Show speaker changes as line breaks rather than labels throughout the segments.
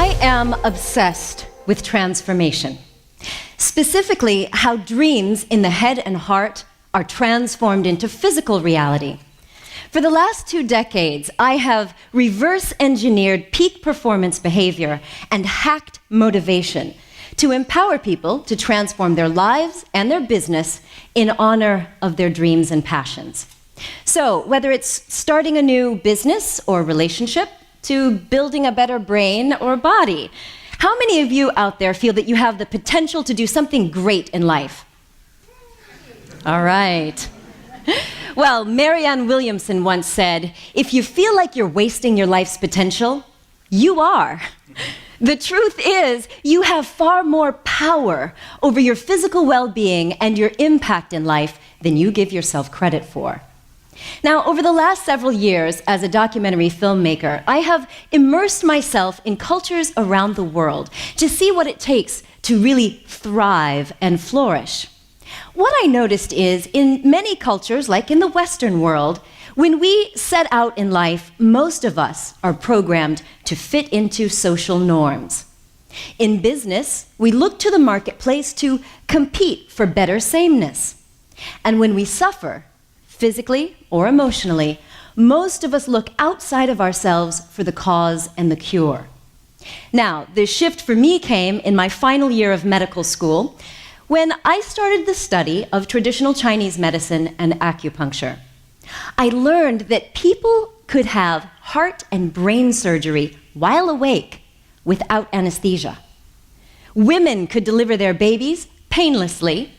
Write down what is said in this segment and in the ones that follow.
I am obsessed with transformation, specifically how dreams in the head and heart are transformed into physical reality. For the last 2 decades, I have reverse engineered peak performance behavior and hacked motivation to empower people to transform their lives and their business in honor of their dreams and passions. So, whether it's starting a new business or relationship, to building a better brain or body, how many of you out there feel that you have the potential to do something great in life? All right. Well, Maye Angelou once said, if you feel like you're wasting your life's potential, you are. The truth is, you have far more power over your physical well-being and your impact in life than you give yourself credit for. Now, over the last several years as a documentary filmmaker, I have immersed myself in cultures around the world to see what it takes to really thrive and flourish. What I noticed is, in many cultures, like in the Western world, when we set out in life, most of us are programmed to fit into social norms. In business, we look to the marketplace to compete for better sameness. And when we suffer, physically or emotionally, most of us look outside of ourselves for the cause and the cure. Now, the shift for me came in my final year of medical school when I started the study of traditional Chinese medicine and acupuncture. I learned that people could have heart and brain surgery while awake without anesthesia. Women could deliver their babies painlessly,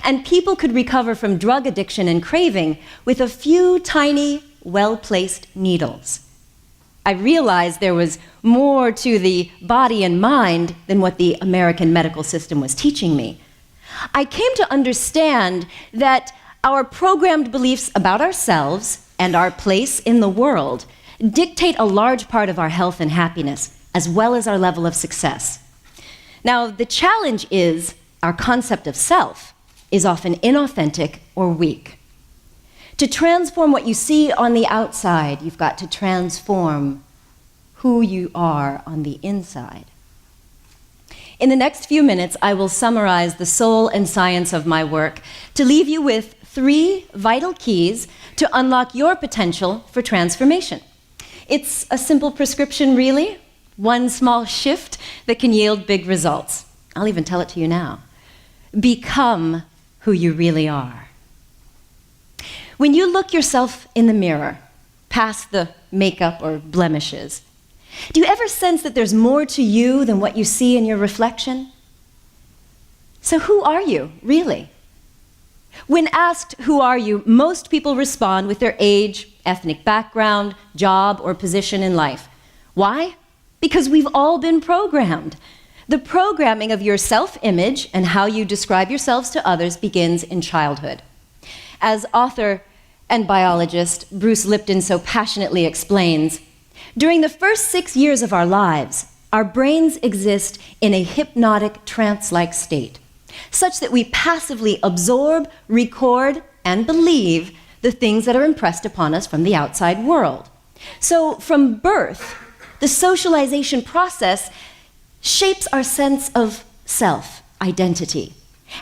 and people could recover from drug addiction and craving with a few tiny, well-placed needles. I realized there was more to the body and mind than what the American medical system was teaching me. I came to understand that our programmed beliefs about ourselves and our place in the world dictate a large part of our health and happiness, as well as our level of success. Now, the challenge is our concept of self is often inauthentic or weak. To transform what you see on the outside, you've got to transform who you are on the inside. In the next few minutes, I will summarize the soul and science of my work to leave you with 3 vital keys to unlock your potential for transformation. It's a simple prescription, really. One small shift that can yield big results. I'll even tell it to you now. Become who you really are. When you look yourself in the mirror, past the makeup or blemishes, do you ever sense that there's more to you than what you see in your reflection? So who are you, really? When asked, who are you, most people respond with their age, ethnic background, job, or position in life. Why? Because we've all been programmed. The programming of your self-image and how you describe yourselves to others begins in childhood. As author and biologist Bruce Lipton so passionately explains, during the first 6 years of our lives, our brains exist in a hypnotic trance-like state, such that we passively absorb, record, and believe the things that are impressed upon us from the outside world. So from birth, the socialization process shapes our sense of self, identity.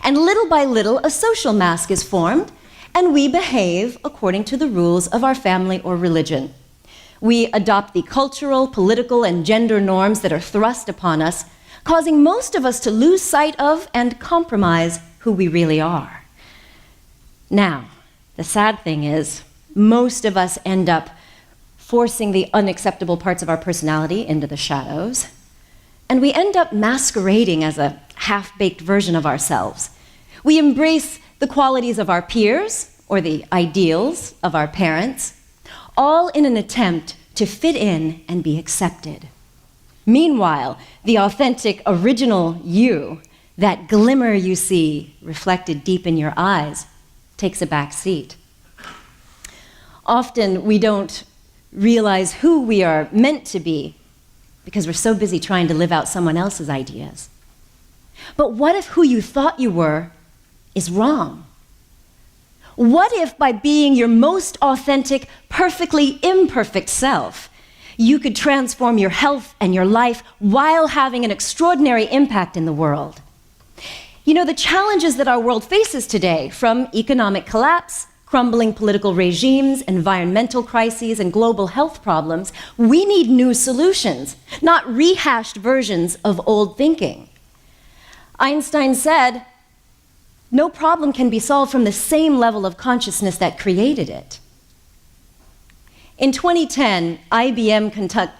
And little by little, a social mask is formed, and we behave according to the rules of our family or religion. We adopt the cultural, political, and gender norms that are thrust upon us, causing most of us to lose sight of and compromise who we really are. Now, the sad thing is, most of us end up forcing the unacceptable parts of our personality into the shadows, and we end up masquerading as a half-baked version of ourselves. We embrace the qualities of our peers or the ideals of our parents, all in an attempt to fit in and be accepted. Meanwhile, the authentic, original you, that glimmer you see reflected deep in your eyes, takes a back seat. Often we don't realize who we are meant to be because we're so busy trying to live out someone else's ideas. But what if who you thought you were is wrong? What if by being your most authentic, perfectly imperfect self, you could transform your health and your life while having an extraordinary impact in the world. You know, the challenges that our world faces today, from economic collapse, crumbling political regimes, environmental crises, and global health problems, we need new solutions, not rehashed versions of old thinking. Einstein said, "No problem can be solved from the same level of consciousness that created it." In 2010, IBM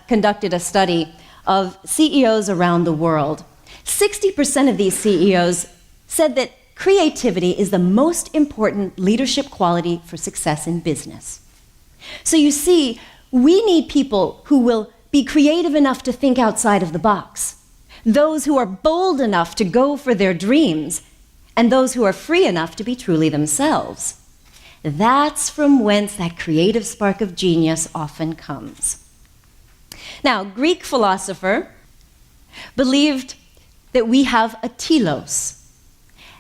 conducted a study of CEOs around the world. 60% of these CEOs said that creativity is the most important leadership quality for success in business. So you see, we need people who will be creative enough to think outside of the box, those who are bold enough to go for their dreams, and those who are free enough to be truly themselves. That's from whence that creative spark of genius often comes. Now, Greek philosopher believed that we have a telos,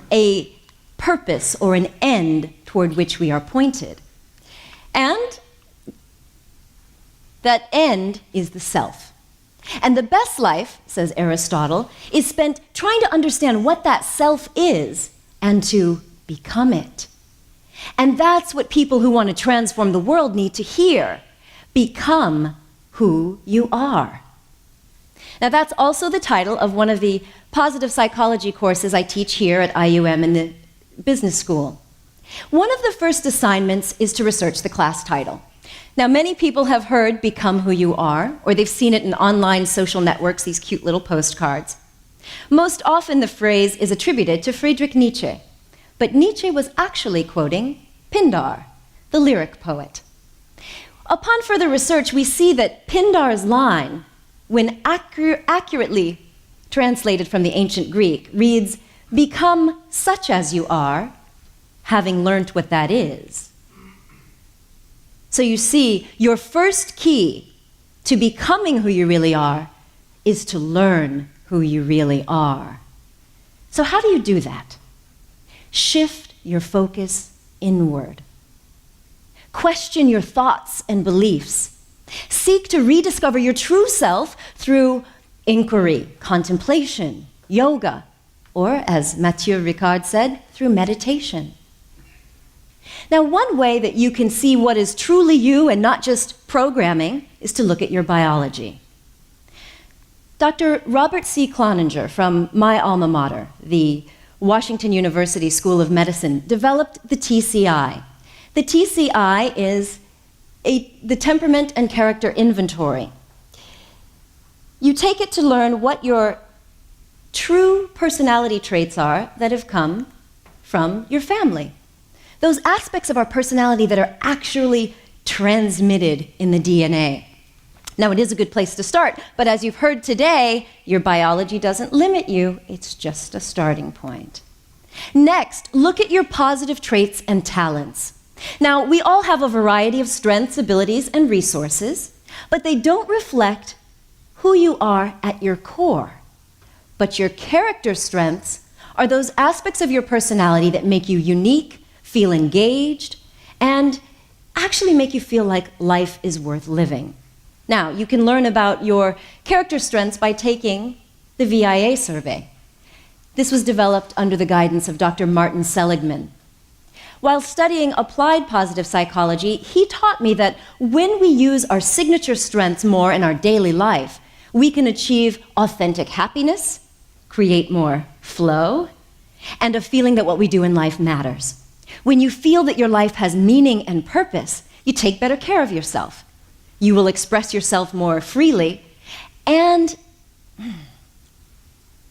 a purpose or an end toward which we are pointed. And that end is the self. And the best life, says Aristotle, is spent trying to understand what that self is and to become it. And that's what people who want to transform the world need to hear. Become who you are. Now, that's also the title of one of the positive psychology courses I teach here at IUM in the business school. One of the first assignments is to research the class title. Now, many people have heard "Become Who You Are," or they've seen it in online social networks, these cute little postcards. Most often the phrase is attributed to Friedrich Nietzsche, but Nietzsche was actually quoting Pindar, the lyric poet. Upon further research, we see that Pindar's line, when accurately translated from the ancient Greek, reads, "Become such as you are, having learnt what that is." So you see, your first key to becoming who you really are is to learn who you really are. So how do you do that? Shift your focus inward. Question your thoughts and beliefs. Seek to rediscover your true self through inquiry, contemplation, yoga, or, as Mathieu Ricard said, through meditation. Now, one way that you can see what is truly you and not just programming is to look at your biology. Dr. Robert C. Cloninger from my alma mater, the Washington University School of Medicine, developed the TCI. The TCI is the temperament and character inventory. You take it to learn what your true personality traits are that have come from your family. Those aspects of our personality that are actually transmitted in the DNA. Now, it is a good place to start, but as you've heard today, your biology doesn't limit you, it's just a starting point. Next, look at your positive traits and talents. Now, we all have a variety of strengths, abilities, and resources, but they don't reflect who you are at your core. But your character strengths are those aspects of your personality that make you unique, feel engaged, and actually make you feel like life is worth living. Now, you can learn about your character strengths by taking the VIA survey. This was developed under the guidance of Dr. Martin Seligman. While studying applied positive psychology, he taught me that when we use our signature strengths more in our daily life, we can achieve authentic happiness, create more flow, and a feeling that what we do in life matters. When you feel that your life has meaning and purpose, you take better care of yourself. You will express yourself more freely, and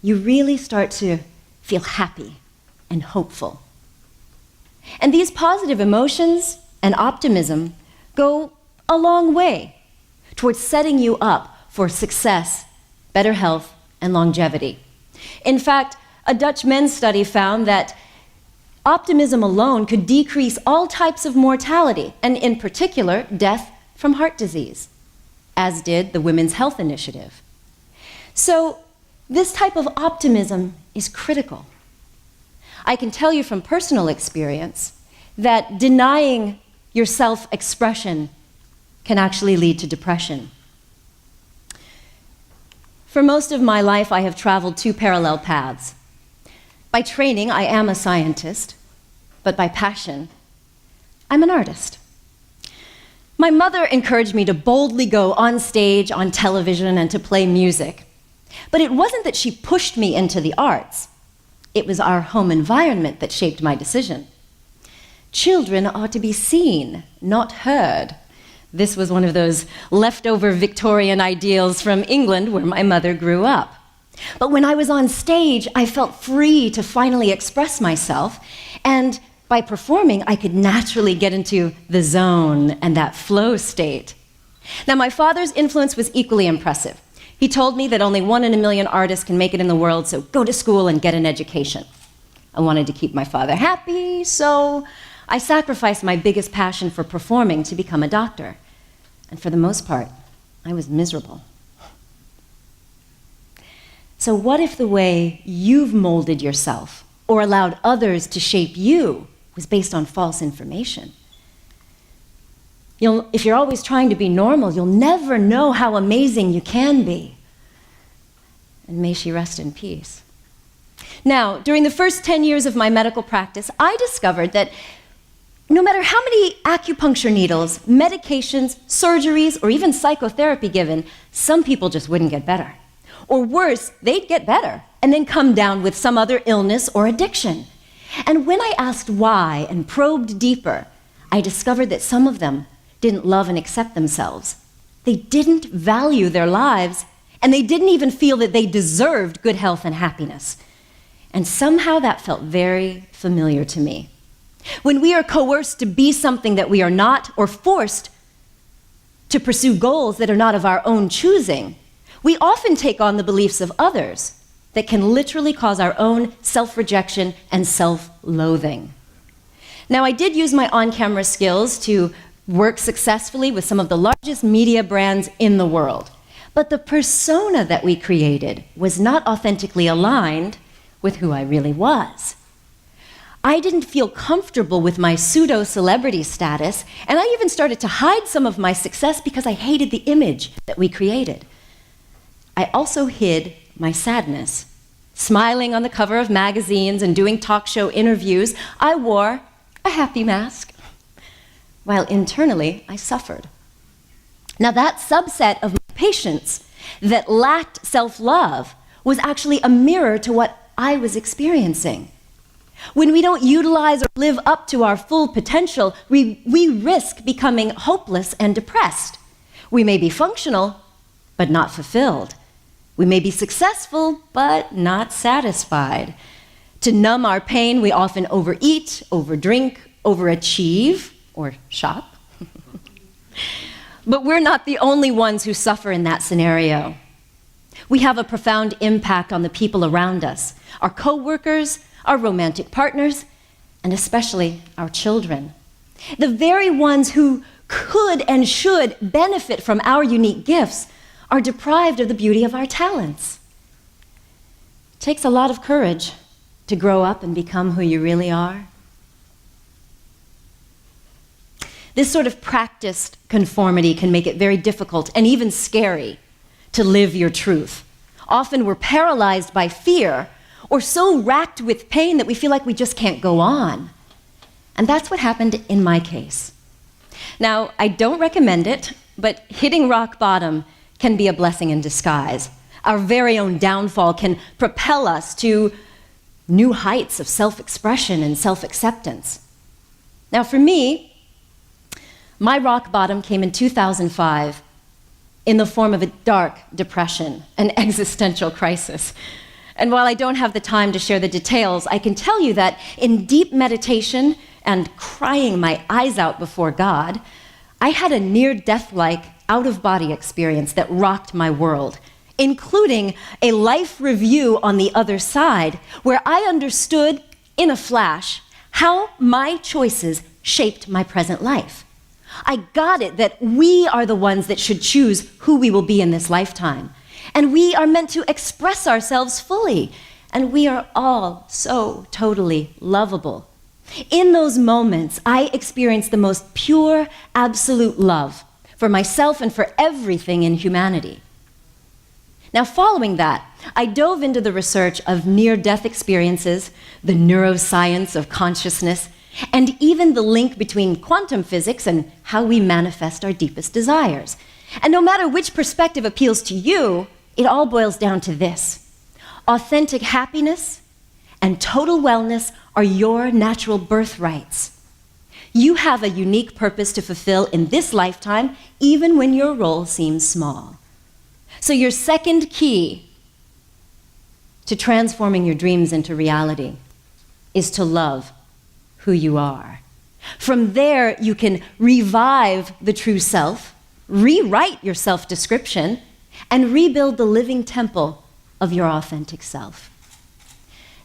you really start to feel happy and hopeful. And these positive emotions and optimism go a long way towards setting you up for success, better health, and longevity. In fact, a Dutch men's study found that optimism alone could decrease all types of mortality, and in particular, death from heart disease, as did the Women's Health Initiative. So this type of optimism is critical. I can tell you from personal experience that denying your self-expression can actually lead to depression. For most of my life, I have traveled two parallel paths. By training, I am a scientist, but by passion, I'm an artist. My mother encouraged me to boldly go on stage, on television, and to play music. But it wasn't that she pushed me into the arts. It was our home environment that shaped my decision. Children are to be seen, not heard. This was one of those leftover Victorian ideals from England where my mother grew up. But when I was on stage, I felt free to finally express myself, and by performing, I could naturally get into the zone and that flow state. Now, my father's influence was equally impressive. He told me that only 1 in a million artists can make it in the world, so go to school and get an education. I wanted to keep my father happy, so I sacrificed my biggest passion for performing to become a doctor. And for the most part, I was miserable. So what if the way you've molded yourself or allowed others to shape you was based on false information? If you're always trying to be normal, you'll never know how amazing you can be. And may she rest in peace. Now, during the first 10 years of my medical practice, I discovered that no matter how many acupuncture needles, medications, surgeries, or even psychotherapy given, some people just wouldn't get better. Or worse, they'd get better and then come down with some other illness or addiction. And when I asked why and probed deeper, I discovered that some of them didn't love and accept themselves. They didn't value their lives, and they didn't even feel that they deserved good health and happiness. And somehow that felt very familiar to me. When we are coerced to be something that we are not, or forced to pursue goals that are not of our own choosing, we often take on the beliefs of others that can literally cause our own self-rejection and self-loathing. Now, I did use my on-camera skills to work successfully with some of the largest media brands in the world, but the persona that we created was not authentically aligned with who I really was. I didn't feel comfortable with my pseudo-celebrity status, and I even started to hide some of my success because I hated the image that we created. I also hid my sadness. Smiling on the cover of magazines and doing talk show interviews, I wore a happy mask, while internally I suffered. Now, that subset of my patients that lacked self-love was actually a mirror to what I was experiencing. When we don't utilize or live up to our full potential, we risk becoming hopeless and depressed. We may be functional, but not fulfilled. We may be successful, but not satisfied. To numb our pain, we often overeat, overdrink, overachieve, or shop. But we're not the only ones who suffer in that scenario. We have a profound impact on the people around us, our coworkers, our romantic partners, and especially our children. The very ones who could and should benefit from our unique gifts are deprived of the beauty of our talents. It takes a lot of courage to grow up and become who you really are. This sort of practiced conformity can make it very difficult and even scary to live your truth. Often we're paralyzed by fear or so racked with pain that we feel like we just can't go on. And that's what happened in my case. Now, I don't recommend it, but hitting rock bottom can be a blessing in disguise. Our very own downfall can propel us to new heights of self-expression and self-acceptance. Now, for me, my rock bottom came in 2005 in the form of a dark depression, an existential crisis. And while I don't have the time to share the details, I can tell you that in deep meditation and crying my eyes out before God, I had a near-death-like out-of-body experience that rocked my world, including a life review on the other side, where I understood in a flash how my choices shaped my present life. I got it that we are the ones that should choose who we will be in this lifetime. And we are meant to express ourselves fully. And we are all so totally lovable. In those moments, I experienced the most pure, absolute love for myself and for everything in humanity. Now, following that, I dove into the research of near-death experiences, the neuroscience of consciousness, and even the link between quantum physics and how we manifest our deepest desires. And no matter which perspective appeals to you, it all boils down to this: authentic happiness and total wellness are your natural birthrights. You have a unique purpose to fulfill in this lifetime, even when your role seems small. So your second key to transforming your dreams into reality is to love who you are. From there, you can revive the true self, rewrite your self-description, and rebuild the living temple of your authentic self.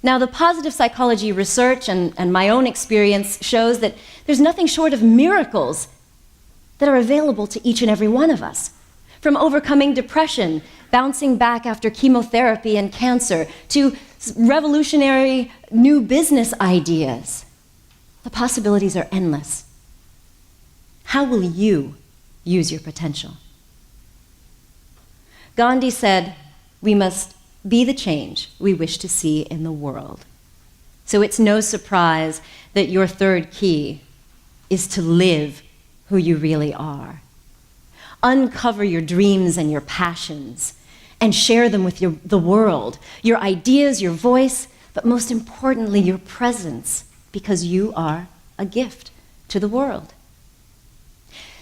Now, the positive psychology research and my own experience shows that there's nothing short of miracles that are available to each and every one of us. From overcoming depression, bouncing back after chemotherapy and cancer, to revolutionary new business ideas. The possibilities are endless. How will you use your potential? Gandhi said, we must be the change we wish to see in the world. So it's no surprise that your third key is to live who you really are. Uncover your dreams and your passions and share them with the world, your ideas, your voice, but most importantly, your presence, because you are a gift to the world.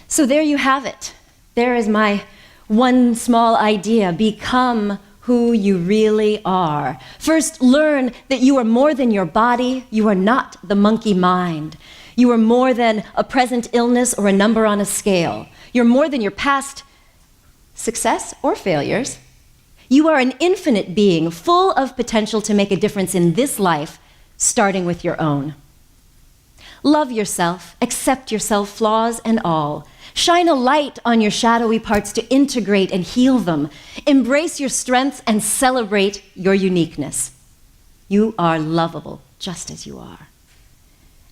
So there you have it. There is my one small idea: become who you really are. First, learn that you are more than your body. You are not the monkey mind. You are more than a present illness or a number on a scale. You're more than your past success or failures. You are an infinite being, full of potential to make a difference in this life, starting with your own. Love yourself, accept yourself, flaws and all. Shine a light on your shadowy parts to integrate and heal them. Embrace your strengths and celebrate your uniqueness. You are lovable just as you are.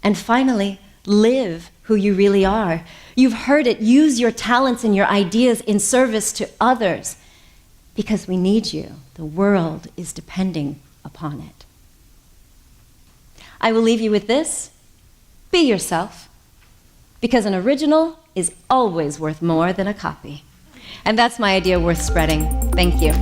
And finally, live who you really are. You've heard it. Use your talents and your ideas in service to others, because we need you. The world is depending upon it. I will leave you with this: be yourself, because an original is always worth more than a copy. And that's my idea worth spreading. Thank you.